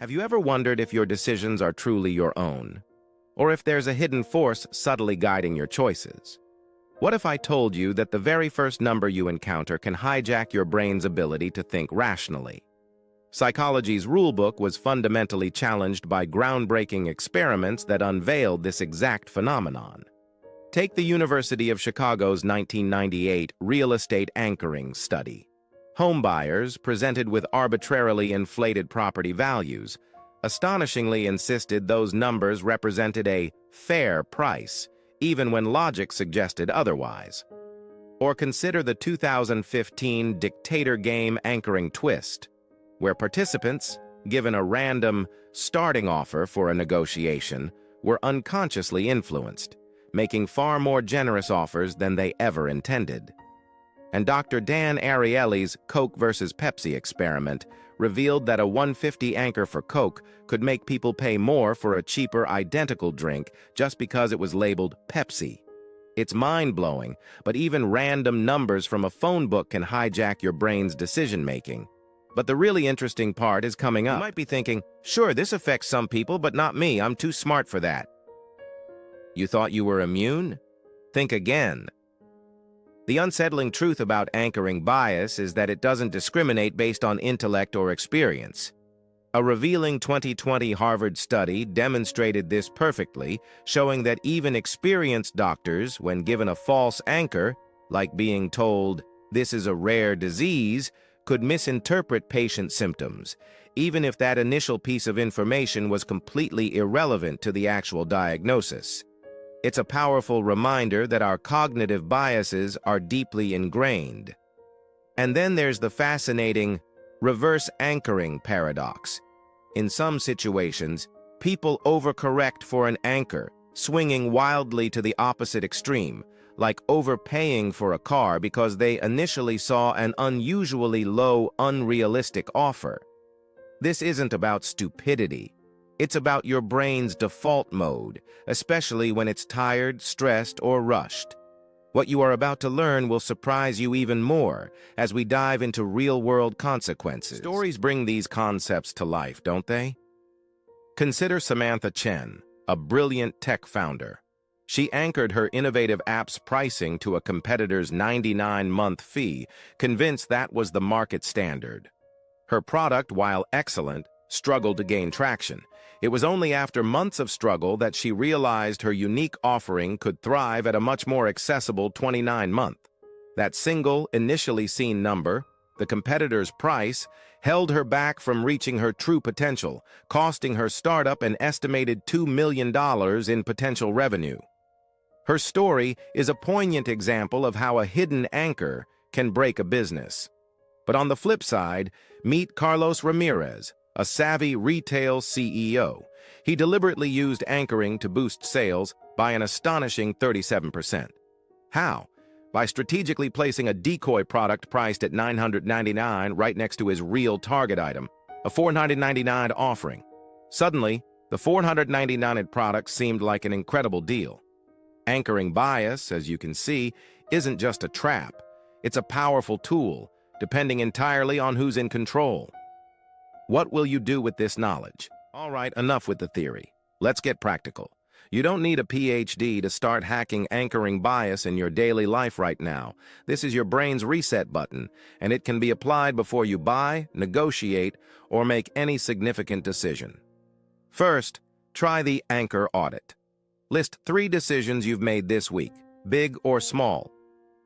Have you ever wondered if your decisions are truly your own? Or if there's a hidden force subtly guiding your choices? What if I told you that the very first number you encounter can hijack your brain's ability to think rationally? Psychology's Rulebook was fundamentally challenged by groundbreaking experiments that unveiled this exact phenomenon. Take the University of Chicago's 1998 real estate anchoring study. Homebuyers, presented with arbitrarily inflated property values, astonishingly insisted those numbers represented a fair price, even when logic suggested otherwise. Or consider the 2015 dictator game anchoring twist, where participants, given a random starting offer for a negotiation, were unconsciously influenced, making far more generous offers than they ever intended. And Dr. Dan Ariely's Coke versus Pepsi experiment revealed that a 150 anchor for Coke could make people pay more for a cheaper identical drink just because it was labeled Pepsi. It's mind-blowing, but even random numbers from a phone book can hijack your brain's decision-making. But the really interesting part is coming up. You might be thinking, sure, this affects some people, but not me. I'm too smart for that. You thought you were immune? Think again. The unsettling truth about anchoring bias is that it doesn't discriminate based on intellect or experience. A revealing 2020 Harvard study demonstrated this perfectly, showing that even experienced doctors, when given a false anchor, like being told, "This is a rare disease," could misinterpret patient symptoms, even if that initial piece of information was completely irrelevant to the actual diagnosis. It's a powerful reminder that our cognitive biases are deeply ingrained. And then there's the fascinating reverse anchoring paradox. In some situations, people overcorrect for an anchor, swinging wildly to the opposite extreme, like overpaying for a car because they initially saw an unusually low, unrealistic offer. This isn't about stupidity. It's about your brain's default mode, especially when it's tired, stressed, or rushed. What you are about to learn will surprise you even more as we dive into real-world consequences. Stories bring these concepts to life, don't they? Consider Samantha Chen, a brilliant tech founder. She anchored her innovative app's pricing to a competitor's 99-month fee, convinced that was the market standard. Her product, while excellent, struggled to gain traction. It was only after months of struggle that she realized her unique offering could thrive at a much more accessible 29-month. That single, initially seen number, the competitor's price, held her back from reaching her true potential, costing her startup an estimated $2 million in potential revenue. Her story is a poignant example of how a hidden anchor can break a business. But on the flip side, meet Carlos Ramirez, a savvy retail CEO. He deliberately used anchoring to boost sales by an astonishing 37%. How? By strategically placing a decoy product priced at $999 right next to his real target item, a $499 offering. Suddenly, the $499 product seemed like an incredible deal. Anchoring bias, as you can see, isn't just a trap. It's a powerful tool, depending entirely on who's in control. What will you do with this knowledge? All right, enough with the theory. Let's get practical. You don't need a PhD to start hacking anchoring bias in your daily life right now. This is your brain's reset button, and it can be applied before you buy, negotiate, or make any significant decision. First, try the anchor audit. List 3 decisions you've made this week, big or small.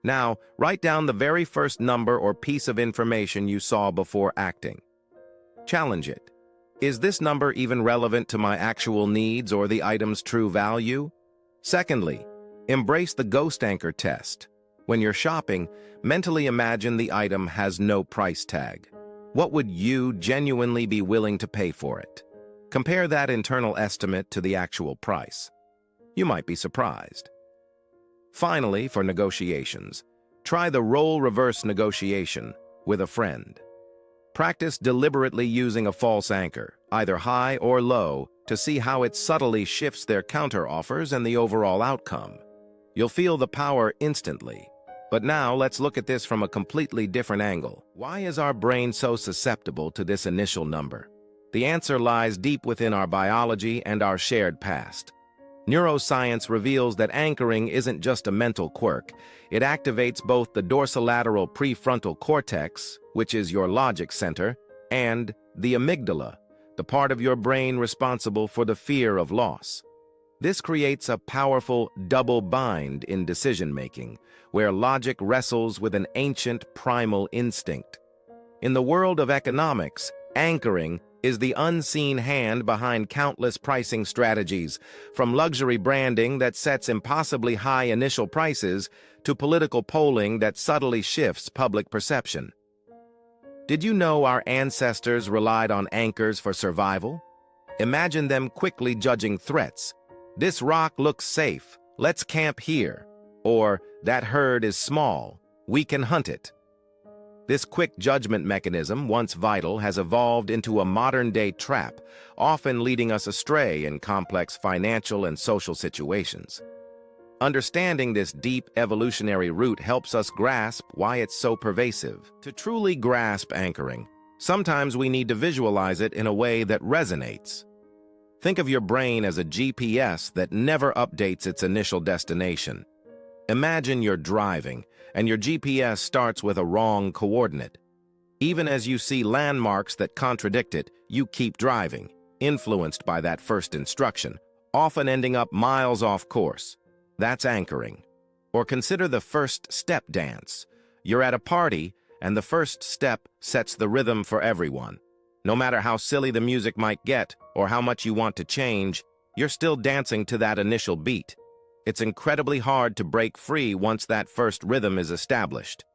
Now, write down the very first number or piece of information you saw before acting. Challenge it. Is this number even relevant to my actual needs or the item's true value? Secondly, embrace the ghost anchor test. When you're shopping, mentally imagine the item has no price tag. What would you genuinely be willing to pay for it? Compare that internal estimate to the actual price. You might be surprised. Finally, for negotiations, try the role reverse negotiation with a friend. Practice deliberately using a false anchor, either high or low, to see how it subtly shifts their counter-offers and the overall outcome. You'll feel the power instantly. But now let's look at this from a completely different angle. Why is our brain so susceptible to this initial number? The answer lies deep within our biology and our shared past. Neuroscience reveals that anchoring isn't just a mental quirk. It activates both the dorsolateral prefrontal cortex, which is your logic center, and the amygdala, the part of your brain responsible for the fear of loss. This creates a powerful double bind in decision-making, where logic wrestles with an ancient primal instinct. In the world of economics, anchoring is the unseen hand behind countless pricing strategies, from luxury branding that sets impossibly high initial prices to political polling that subtly shifts public perception. Did you know our ancestors relied on anchors for survival? Imagine them quickly judging threats. This rock looks safe, let's camp here. Or, that herd is small, we can hunt it. This quick judgment mechanism, once vital, has evolved into a modern-day trap, often leading us astray in complex financial and social situations. Understanding this deep evolutionary root helps us grasp why it's so pervasive. To truly grasp anchoring, sometimes we need to visualize it in a way that resonates. Think of your brain as a GPS that never updates its initial destination. Imagine you're driving, and your GPS starts with a wrong coordinate. Even as you see landmarks that contradict it, you keep driving, influenced by that first instruction, often ending up miles off course. That's anchoring. Or consider the first step dance. You're at a party, and the first step sets the rhythm for everyone. No matter how silly the music might get, or how much you want to change, you're still dancing to that initial beat. It's incredibly hard to break free once that first rhythm is established.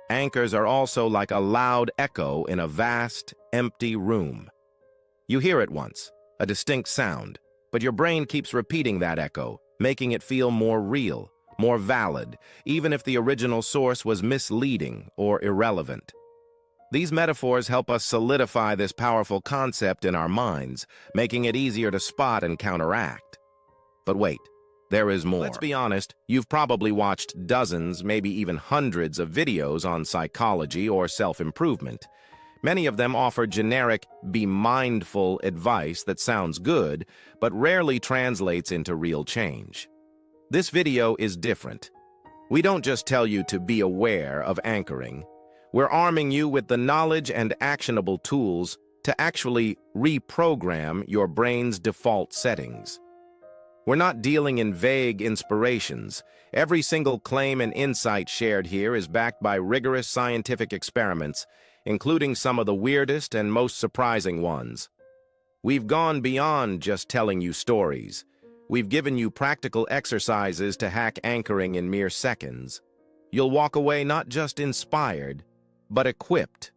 Anchors are also like a loud echo in a vast, empty room. You hear it once, a distinct sound, but your brain keeps repeating that echo, making it feel more real, more valid, even if the original source was misleading or irrelevant. These metaphors help us solidify this powerful concept in our minds, making it easier to spot and counteract. But wait. There is more. Let's be honest, you've probably watched dozens, maybe even hundreds of videos on psychology or self-improvement. Many of them offer generic, be mindful advice that sounds good, but rarely translates into real change. This video is different. We don't just tell you to be aware of anchoring. We're arming you with the knowledge and actionable tools to actually reprogram your brain's default settings. We're not dealing in vague inspirations. Every single claim and insight shared here is backed by rigorous scientific experiments, including some of the weirdest and most surprising ones. We've gone beyond just telling you stories. We've given you practical exercises to hack anchoring in mere seconds. You'll walk away not just inspired, but equipped.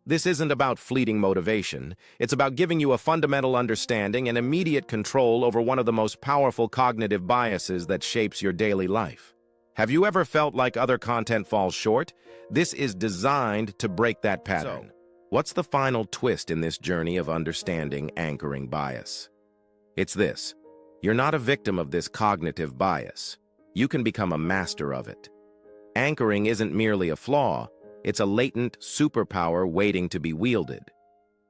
This isn't about fleeting motivation. It's about giving you a fundamental understanding and immediate control over one of the most powerful cognitive biases that shapes your daily life. Have you ever felt like other content falls short? This is designed to break that pattern. So, what's the final twist in this journey of understanding anchoring bias? It's this. You're not a victim of this cognitive bias. You can become a master of it. Anchoring isn't merely a flaw. It's a latent superpower waiting to be wielded.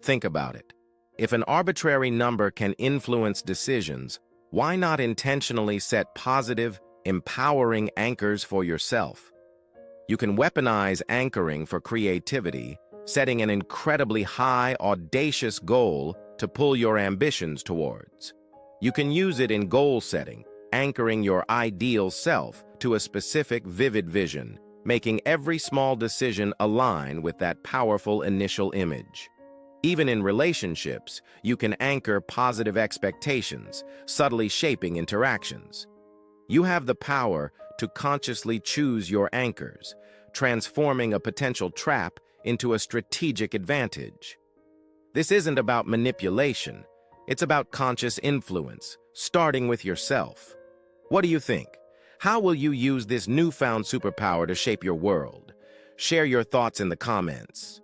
Think about it. If an arbitrary number can influence decisions, why not intentionally set positive, empowering anchors for yourself? You can weaponize anchoring for creativity, setting an incredibly high, audacious goal to pull your ambitions towards. You can use it in goal setting, anchoring your ideal self to a specific, vivid vision, making every small decision align with that powerful initial image. Even in relationships, you can anchor positive expectations, subtly shaping interactions. You have the power to consciously choose your anchors, transforming a potential trap into a strategic advantage. This isn't about manipulation. It's about conscious influence, starting with yourself. What do you think? How will you use this newfound superpower to shape your world? Share your thoughts in the comments.